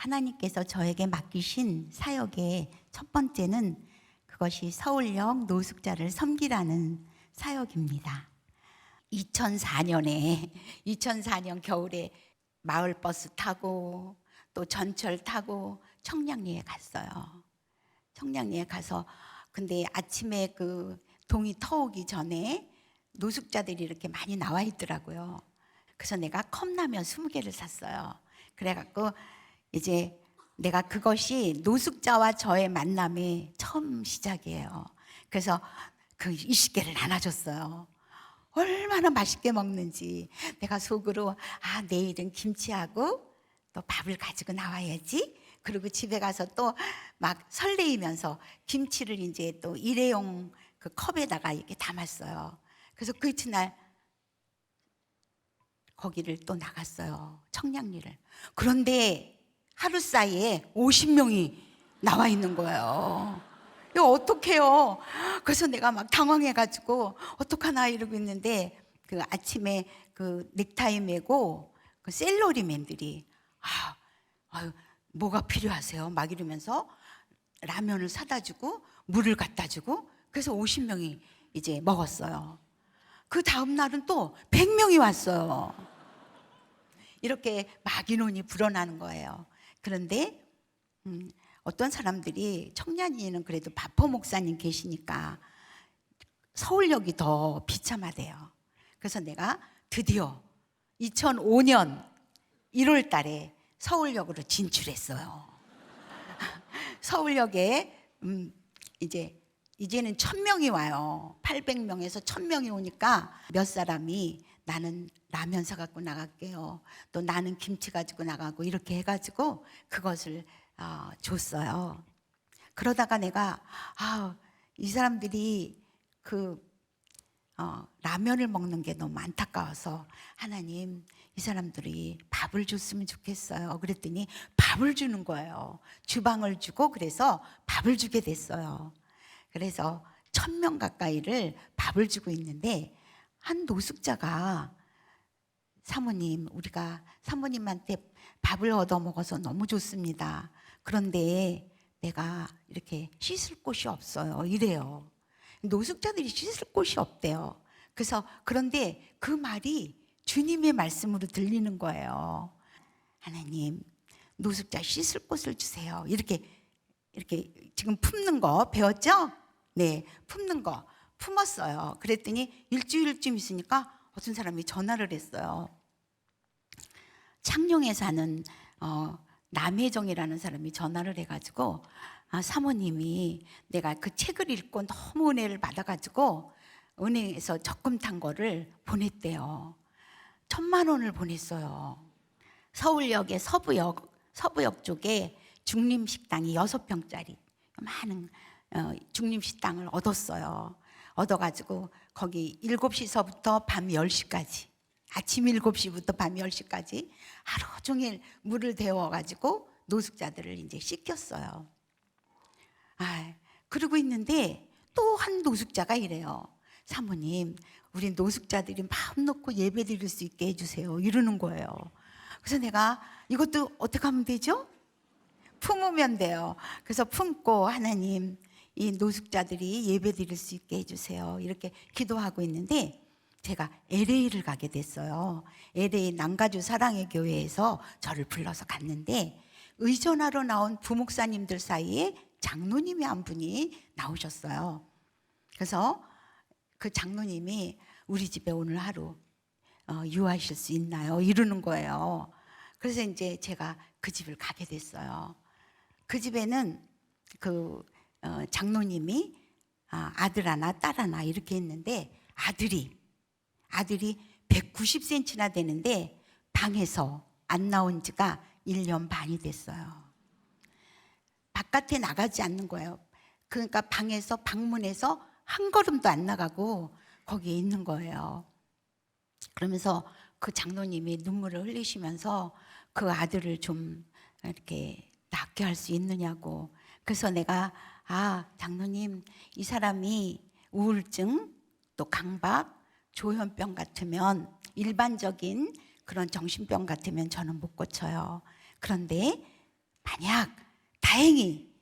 하나님께서 저에게 맡기신 사역의 첫 번째는 그것이 서울역 노숙자를 섬기라는 사역입니다. 2004년 겨울에 마을버스 타고 또 전철 타고 청량리에 갔어요. 청량리에 가서 근데 아침에 그 동이 터오기 전에 노숙자들이 이렇게 많이 나와 있더라고요. 그래서 내가 컵라면 20개를 샀어요. 그래갖고 이제 내가 그것이 노숙자와 저의 만남의 처음 시작이에요. 그래서 그 20개를 나눠줬어요. 얼마나 맛있게 먹는지 내가 속으로 내일은 김치하고 또 밥을 가지고 나와야지. 그리고 집에 가서 또 막 설레이면서 김치를 이제 또 일회용 그 컵에다가 이렇게 담았어요. 그래서 그 이튿날 거기를 또 나갔어요. 청량리를. 그런데 하루 사이에 50명이 나와 있는 거예요. 이거 어떡해요? 그래서 내가 막 당황해가지고 어떡하나 이러고 있는데 그 아침에 그 넥타이 메고 그 셀러리맨들이 아유, 뭐가 필요하세요? 막 이러면서 라면을 사다 주고 물을 갖다 주고 그래서 50명이 이제 먹었어요. 그 다음 날은 또 100명이 왔어요. 이렇게 막 인원이 불어나는 거예요. 그런데 어떤 사람들이 청량리에는 그래도 바포 목사님 계시니까 서울역이 더 비참하대요. 그래서 내가 드디어 2005년 1월 달에 서울역으로 진출했어요. 서울역에 이제는 1000명이 와요. 800명에서 1000명이 오니까 몇 사람이 나는 라면 사갖고 나갈게요. 또 나는 김치 가지고 나가고 이렇게 해가지고 그것을 줬어요. 그러다가 내가 이 사람들이 라면을 먹는 게 너무 안타까워서 하나님 이 사람들이 밥을 줬으면 좋겠어요. 그랬더니 밥을 주는 거예요. 주방을 주고 그래서 밥을 주게 됐어요. 그래서 1000명 가까이를 밥을 주고 있는데 한 노숙자가 사모님 우리가 사모님한테 밥을 얻어 먹어서 너무 좋습니다. 그런데 내가 이렇게 씻을 곳이 없어요. 이래요. 노숙자들이 씻을 곳이 없대요. 그래서 그런데 그 말이 주님의 말씀으로 들리는 거예요. 하나님 노숙자 씻을 곳을 주세요. 이렇게 지금 품는 거 배웠죠? 네, 품는 거 품었어요. 그랬더니 일주일쯤 있으니까 어떤 사람이 전화를 했어요. 창녕에 사는 남혜정이라는 사람이 전화를 해가지고 사모님이 내가 그 책을 읽고 너무 은혜를 받아가지고 은행에서 적금 탄 거를 보냈대요. 1000만 원을 보냈어요. 서울역의 서부역 쪽에 중림식당이 6평짜리 많은 중림식당을 얻었어요. 얻어가지고 거기 7시서부터 밤 10시까지 아침 7시부터 밤 10시까지 하루 종일 물을 데워가지고 노숙자들을 이제 씻겼어요. 그러고 있는데 또 한 노숙자가 이래요. 사모님, 우리 노숙자들이 마음 놓고 예배 드릴 수 있게 해주세요. 이러는 거예요. 그래서 내가 이것도 어떻게 하면 되죠? 품으면 돼요. 그래서 품고 하나님, 이 노숙자들이 예배 드릴 수 있게 해주세요. 이렇게 기도하고 있는데 제가 LA를 가게 됐어요. LA 남가주 사랑의 교회에서 저를 불러서 갔는데 의전하러 나온 부목사님들 사이에 장로님이 한 분이 나오셨어요. 그래서 그 장로님이 우리 집에 오늘 하루 유하실 수 있나요? 이러는 거예요. 그래서 이제 제가 그 집을 가게 됐어요. 그 집에는 그 장로님이 아들 하나 딸 하나 이렇게 있는데 아들이 190cm나 되는데 방에서 안 나온 지가 1년 반이 됐어요. 바깥에 나가지 않는 거예요. 그러니까 방문에서 한 걸음도 안 나가고 거기에 있는 거예요. 그러면서 그 장로님이 눈물을 흘리시면서 그 아들을 좀 이렇게 낫게 할 수 있느냐고. 그래서 내가 장로님 이 사람이 우울증 또 강박 조현병 같으면 일반적인 그런 정신병 같으면 저는 못 고쳐요. 그런데 만약 다행히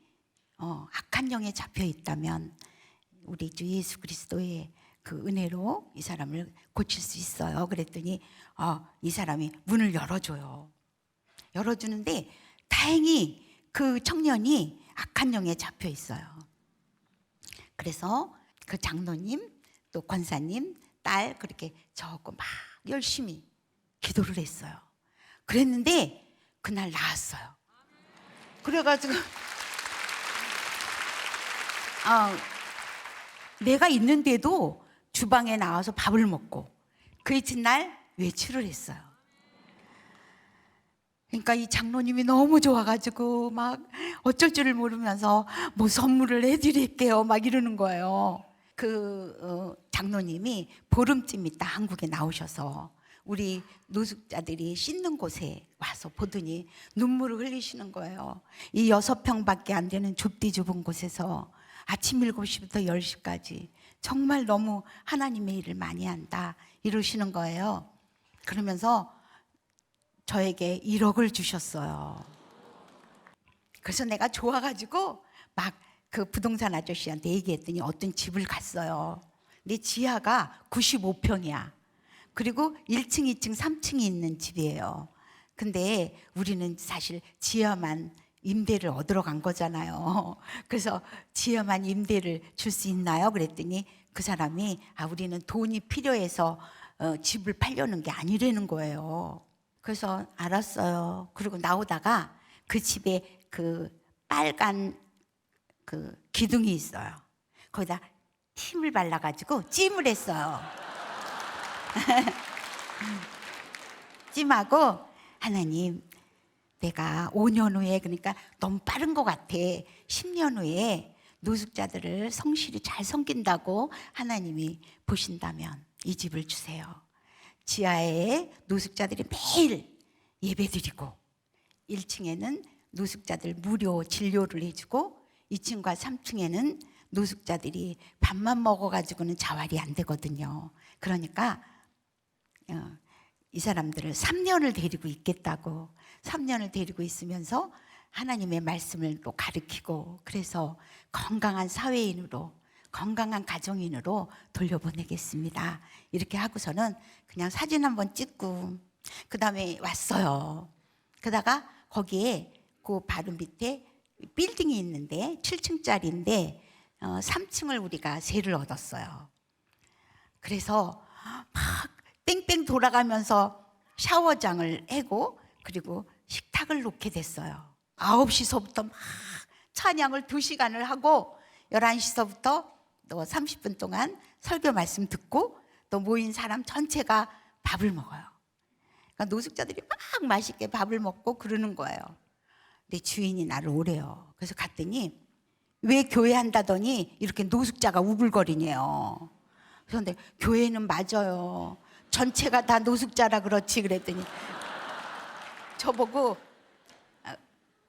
악한 영에 잡혀 있다면 우리 주 예수 그리스도의 그 은혜로 이 사람을 고칠 수 있어요. 그랬더니 이 사람이 문을 열어줘요. 열어주는데 다행히 그 청년이 악한 영에 잡혀 있어요. 그래서 그 장로님 또 권사님 딸 그렇게 저하고 막 열심히 기도를 했어요. 그랬는데 그날 나았어요. 그래가지고 내가 있는데도 주방에 나와서 밥을 먹고 그 이튿날 외출을 했어요. 그러니까 이 장로님이 너무 좋아가지고 막 어쩔 줄을 모르면서 뭐 선물을 해드릴게요 막 이러는 거예요. 그 장로님이 보름쯤 있다 한국에 나오셔서 우리 노숙자들이 씻는 곳에 와서 보더니 눈물을 흘리시는 거예요. 이 6평밖에 안 되는 좁디 좁은 곳에서 아침 7시부터 10시까지 정말 너무 하나님의 일을 많이 한다 이러시는 거예요. 그러면서 저에게 1억을 주셨어요. 그래서 내가 좋아가지고 막 그 부동산 아저씨한테 얘기했더니 어떤 집을 갔어요. 근데 지하가 95평이야. 그리고 1층, 2층, 3층이 있는 집이에요. 근데 우리는 사실 지하만 임대를 얻으러 간 거잖아요. 그래서 지하만 임대를 줄 수 있나요? 그랬더니 그 사람이 우리는 돈이 필요해서 집을 팔려는 게 아니라는 거예요. 그래서 알았어요. 그리고 나오다가 그 집에 그 빨간 그 기둥이 있어요. 거기다 힘을 발라가지고 찜을 했어요. 찜하고 하나님 내가 5년 후에 그러니까 너무 빠른 것 같아. 10년 후에 노숙자들을 성실히 잘 섬긴다고 하나님이 보신다면 이 집을 주세요. 지하에 노숙자들이 매일 예배드리고 1층에는 노숙자들 무료 진료를 해주고 2층과 3층에는 노숙자들이 밥만 먹어가지고는 자활이 안 되거든요. 그러니까 이 사람들을 3년을 데리고 있겠다고 3년을 데리고 있으면서 하나님의 말씀을 또 가르치고 그래서 건강한 사회인으로 건강한 가정인으로 돌려보내겠습니다. 이렇게 하고서는 그냥 사진 한번 찍고 그 다음에 왔어요. 그러다가 거기에 그 바로 밑에 빌딩이 있는데 7층짜리인데 3층을 우리가 세를 얻었어요. 그래서 막 뺑뺑 돌아가면서 샤워장을 해고 그리고 식탁을 놓게 됐어요. 9시서부터 막 찬양을 2시간을 하고 11시서부터 또 30분 동안 설교 말씀 듣고 또 모인 사람 전체가 밥을 먹어요. 그러니까 노숙자들이 막 맛있게 밥을 먹고 그러는 거예요. 근데 주인이 나를 오래요. 그래서 갔더니 왜 교회 한다더니 이렇게 노숙자가 우글거리네요. 그런데 교회는 맞아요. 전체가 다 노숙자라 그렇지 그랬더니 저보고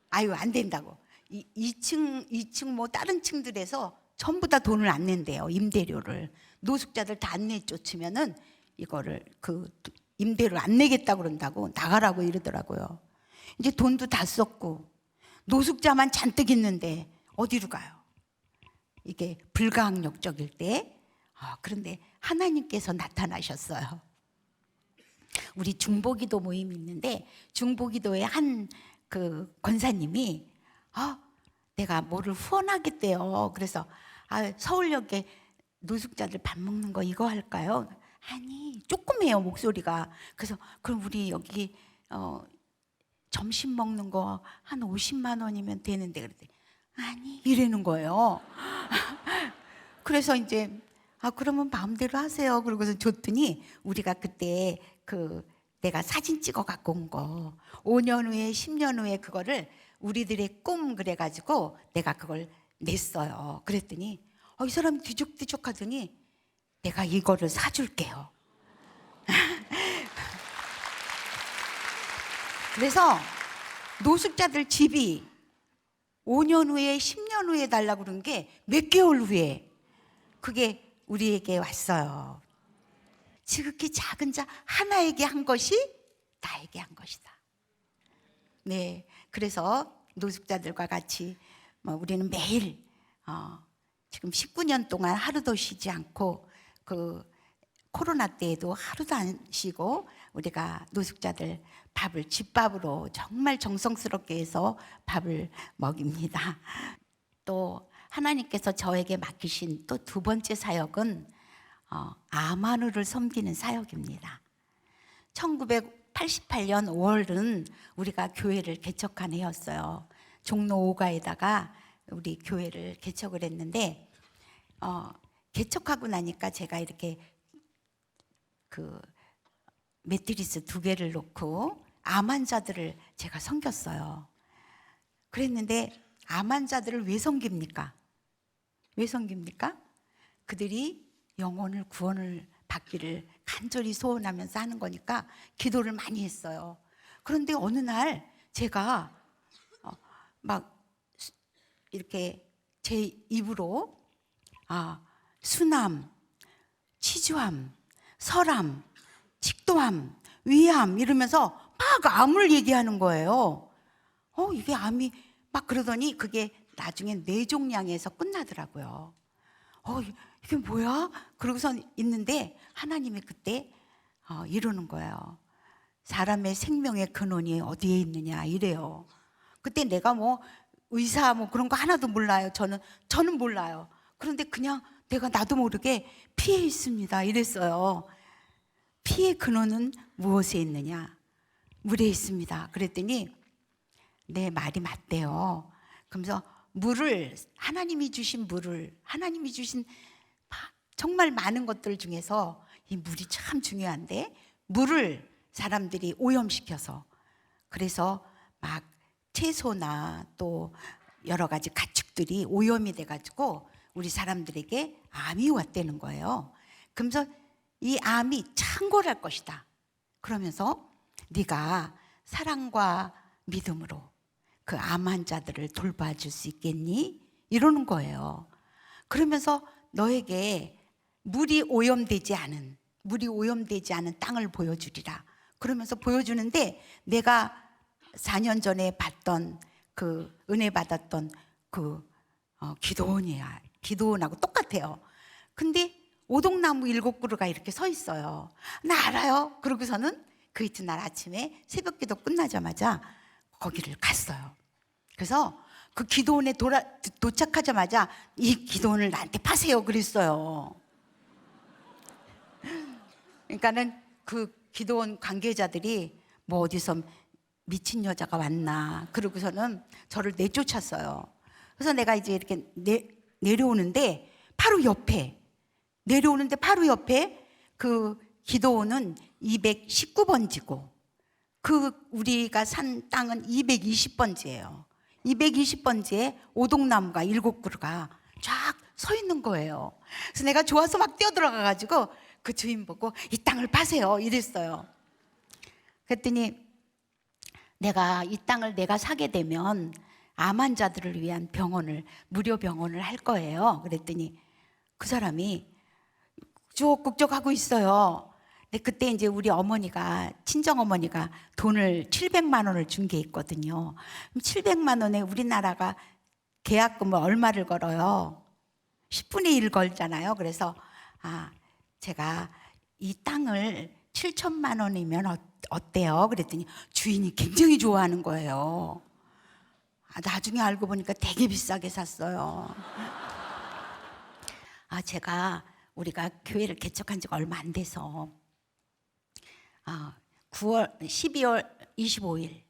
아유 안 된다고. 2층 뭐 다른 층들에서 전부 다 돈을 안 낸대요. 임대료를. 노숙자들 다 안 내쫓으면은 이거를 그 임대료 안 내겠다고 그런다고 나가라고 이러더라고요. 이제 돈도 다 썼고 노숙자만 잔뜩 있는데 어디로 가요? 이게 불가항력적일 때 그런데 하나님께서 나타나셨어요. 우리 중보기도 모임이 있는데 중보기도의 한 그 권사님이 내가 뭐를 후원하겠대요. 그래서 서울역에 노숙자들 밥 먹는 거 이거 할까요? 아니 조그매요 목소리가. 그래서 그럼 우리 여기 점심 먹는 거 한 50만 원이면 되는데 그랬더니 아니 이러는 거예요. 그래서 이제 그러면 마음대로 하세요. 그러고서 줬더니 우리가 그때 내가 사진 찍어 갖고 온 거 5년 후에 10년 후에 그거를 우리들의 꿈 그래가지고 내가 그걸 냈어요. 그랬더니 이 사람 뒤죽뒤죽 하더니 내가 이거를 사줄게요. 그래서 노숙자들 집이 5년 후에 10년 후에 달라고 그런 게 몇 개월 후에 그게 우리에게 왔어요. 지극히 작은 자 하나에게 한 것이 나에게 한 것이다. 네, 그래서 노숙자들과 같이 우리는 매일 지금 19년 동안 하루도 쉬지 않고 그 코로나 때에도 하루도 안 쉬고 우리가 노숙자들 밥을 집밥으로 정말 정성스럽게 해서 밥을 먹입니다. 또 하나님께서 저에게 맡기신 또 두 번째 사역은 암환우를 섬기는 사역입니다. 1988년 5월은 우리가 교회를 개척한 해였어요. 종로 5가에다가 우리 교회를 개척을 했는데 개척하고 나니까 제가 이렇게 그 매트리스 2개를 놓고 암 환자들을 제가 섬겼어요. 그랬는데 암 환자들을 왜 섬깁니까? 왜 섬깁니까? 그들이 영혼을 구원을 받기를 간절히 소원하면서 하는 거니까 기도를 많이 했어요. 그런데 어느 날 제가 막 이렇게 제 입으로 순암, 치주암, 설암, 식도암, 위암 이러면서 막 암을 얘기하는 거예요. 이게 암이 막 그러더니 그게 나중에 뇌종양에서 끝나더라고요. 이게 뭐야? 그러고선 있는데 하나님이 그때 이러는 거예요. 사람의 생명의 근원이 어디에 있느냐 이래요. 그때 내가 뭐 의사 뭐 그런 거 하나도 몰라요. 저는 몰라요. 그런데 그냥 내가 나도 모르게 피에 있습니다 이랬어요. 피의 근원은 무엇에 있느냐? 물에 있습니다. 그랬더니 내 말이 맞대요. 그러면서 물을 하나님이 주신 정말 많은 것들 중에서 이 물이 참 중요한데 물을 사람들이 오염시켜서 그래서 막 채소나 또 여러 가지 가축들이 오염이 돼가지고 우리 사람들에게 암이 왔다는 거예요. 그러면서 이 암이 창궐할 것이다. 그러면서 네가 사랑과 믿음으로 그 암 환자들을 돌봐줄 수 있겠니? 이러는 거예요. 그러면서 너에게 물이 오염되지 않은 땅을 보여주리라. 그러면서 보여주는데 내가 4년 전에 봤던 그 은혜 받았던 그 기도원하고 똑같아요. 근데 오동나무 7그루가 이렇게 서 있어요. 나 알아요. 그러고서는 그 이튿날 아침에 새벽기도 끝나자마자 거기를 갔어요. 그래서 그 기도원에 도착하자마자 이 기도원을 나한테 파세요 그랬어요. 그러니까는 그 기도원 관계자들이 뭐 어디서 미친 여자가 왔나 그러고서는 저를 내쫓았어요. 그래서 내가 이제 이렇게 내려오는데 바로 옆에 그 기도원은 219번지고 그 우리가 산 땅은 220번지예요. 220번지에 오동나무가 7그루가 쫙 서 있는 거예요. 그래서 내가 좋아서 막 뛰어들어가 가지고 그 주인 보고 이 땅을 파세요 이랬어요. 그랬더니 이 땅을 내가 사게 되면 암 환자들을 위한 무료 병원을 할 거예요. 그랬더니 그 사람이 쭉 하고 있어요. 근데 그때 이제 우리 친정 어머니가 돈을 700만 원을 준 게 있거든요. 그럼 700만 원에 우리나라가 계약금을 얼마를 걸어요? 10분의 1 걸잖아요. 그래서 제가 이 땅을 7천만 원이면 어때요? 그랬더니 주인이 굉장히 좋아하는 거예요. 나중에 알고 보니까 되게 비싸게 샀어요. 우리가 교회를 개척한 지가 얼마 안 돼서 12월 25일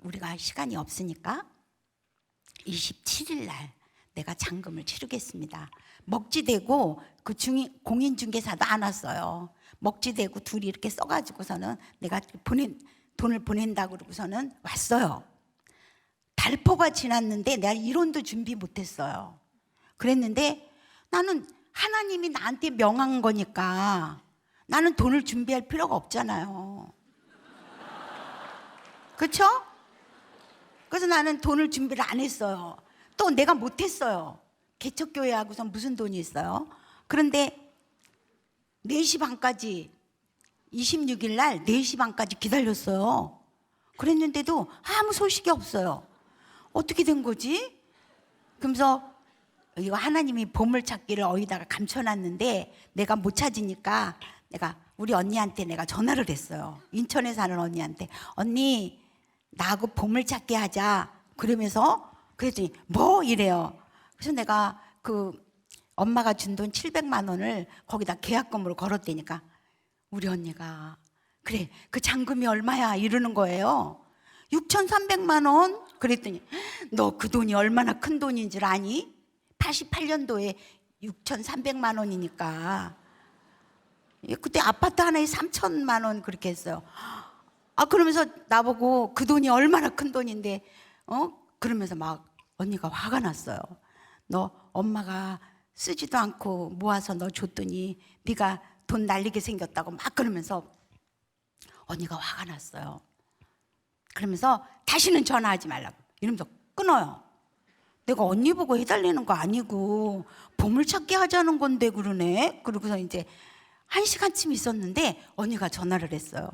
우리가 시간이 없으니까 27일 날 내가 잔금을 치르겠습니다. 먹지대고 그 공인중개사도 안 왔어요. 먹지대고 둘이 이렇게 써가지고서는 내가 돈을 보낸다고 그러고서는 왔어요. 달포가 지났는데 내가 이론도 준비 못했어요. 그랬는데 나는 하나님이 나한테 명한 거니까 나는 돈을 준비할 필요가 없잖아요. 그렇죠? 그래서 나는 돈을 준비를 안 했어요. 또 내가 못했어요. 개척교회하고선 무슨 돈이 있어요? 그런데 4시 반까지 26일 날 4시 반까지 기다렸어요. 그랬는데도 아무 소식이 없어요. 어떻게 된 거지? 그러면서 이거 하나님이 보물찾기를 어디다가 감춰놨는데 내가 못 찾으니까 내가 우리 언니한테 내가 전화를 했어요. 인천에 사는 언니한테. 언니 나하고 보물찾기 하자. 그러면서 그랬더니 뭐 이래요. 그래서 내가 그 엄마가 준 돈 700만 원을 거기다 계약금으로 걸었다니까 우리 언니가 그래 그 잔금이 얼마야 이러는 거예요. 6,300만 원. 그랬더니 너 그 돈이 얼마나 큰 돈인 줄 아니? 88년도에 6,300만 원이니까 그때 아파트 하나에 3천만 원 그렇게 했어요. 그러면서 나보고 그 돈이 얼마나 큰 돈인데 그러면서 막 언니가 화가 났어요. 너 엄마가 쓰지도 않고 모아서 너 줬더니 네가 돈 날리게 생겼다고 막 그러면서 언니가 화가 났어요. 그러면서 다시는 전화하지 말라고 이러면서 끊어요. 내가 언니 보고 해달라는 거 아니고 보물찾기 하자는 건데 그러네. 그러고서 이제 1시간쯤 있었는데 언니가 전화를 했어요.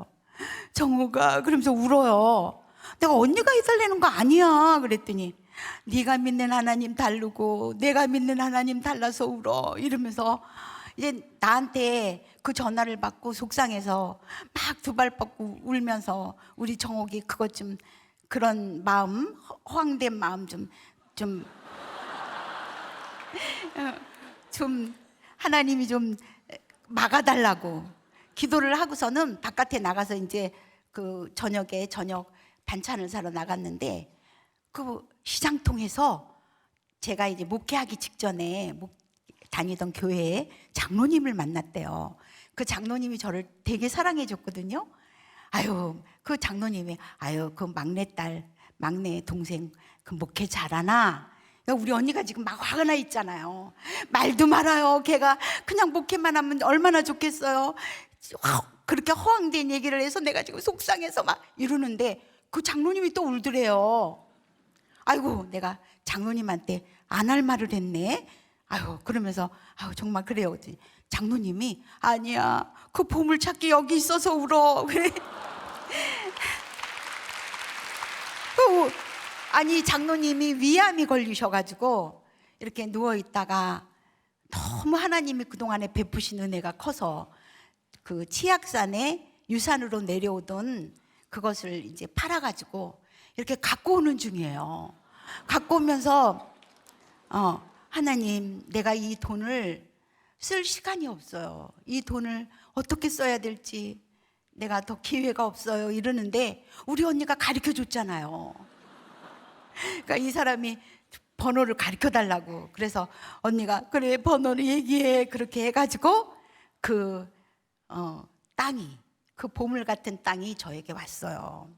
정우가 그러면서 울어요. 내가 언니가 해달라는 거 아니야 그랬더니 네가 믿는 하나님 다르고 내가 믿는 하나님 달라서 울어 이러면서 이제 나한테 그 전화를 받고 속상해서 막 두 발 뻗고 울면서 우리 정옥이 그것 좀 그런 마음 허황된 마음 좀 하나님이 좀 막아달라고 기도를 하고서는 바깥에 나가서 이제 그 저녁에 저녁 반찬을 사러 나갔는데 그 시장통에서 제가 이제 목회하기 직전에 다니던 교회에 장로님을 만났대요. 그 장로님이 저를 되게 사랑해 줬거든요. 그 장로님이 그 막내딸 막내 동생 그 목회 잘하나? 우리 언니가 지금 막 화가 나 있잖아요. 말도 말아요. 걔가 그냥 목회만 하면 얼마나 좋겠어요. 그렇게 허황된 얘기를 해서 내가 지금 속상해서 막 이러는데 그 장로님이 또 울더래요. 내가 장로님한테 안 할 말을 했네. 그러면서 정말 그래요. 장로님이 아니야 그 보물찾기 여기 있어서 울어. 그래. 아니 장로님이 위암이 걸리셔가지고 이렇게 누워있다가 너무 하나님이 그동안에 베푸신 은혜가 커서 그 치악산에 유산으로 내려오던 그것을 이제 팔아가지고 이렇게 갖고 오는 중이에요. 갖고 오면서 하나님 내가 이 돈을 쓸 시간이 없어요. 이 돈을 어떻게 써야 될지 내가 더 기회가 없어요 이러는데 우리 언니가 가르쳐 줬잖아요. 그러니까 이 사람이 번호를 가르쳐 달라고 그래서 언니가 그래 번호를 얘기해 그렇게 해가지고 그 땅이 그 보물 같은 땅이 저에게 왔어요.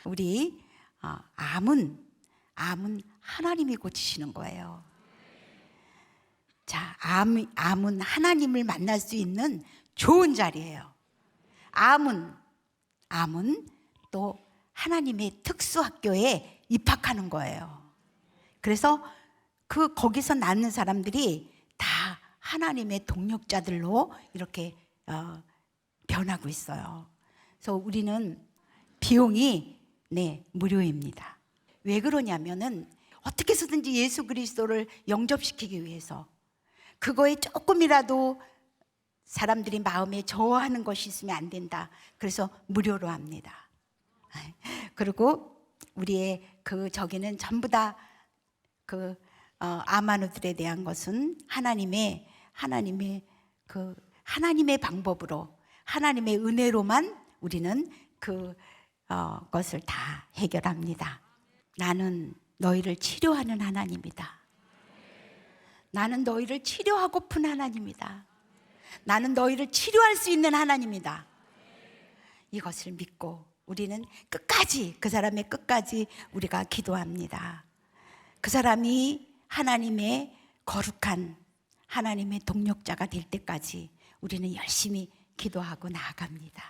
우리 암은 하나님이 고치시는 거예요. 자, 암은 하나님을 만날 수 있는 좋은 자리예요. 암은 또 하나님의 특수학교에 입학하는 거예요. 그래서 거기서 낳는 사람들이 다 하나님의 동력자들로 이렇게 변하고 있어요. 그래서 우리는 비용이 무료입니다. 왜 그러냐면은 어떻게 해서든지 예수 그리스도를 영접시키기 위해서 그거에 조금이라도 사람들이 마음에 저어하는 것이 있으면 안 된다. 그래서 무료로 합니다. 그리고 우리의 저기는 전부 다 아마누들에 대한 것은 하나님의 방법으로 하나님의 은혜로만 우리는 것을 다 해결합니다. 나는 너희를 치료하는 하나님이다. 나는 너희를 치료하고픈 하나님이다. 나는 너희를 치료할 수 있는 하나님이다. 이것을 믿고 우리는 끝까지 그 사람의 끝까지 우리가 기도합니다. 그 사람이 하나님의 거룩한 하나님의 동력자가 될 때까지 우리는 열심히 기도하고 나아갑니다.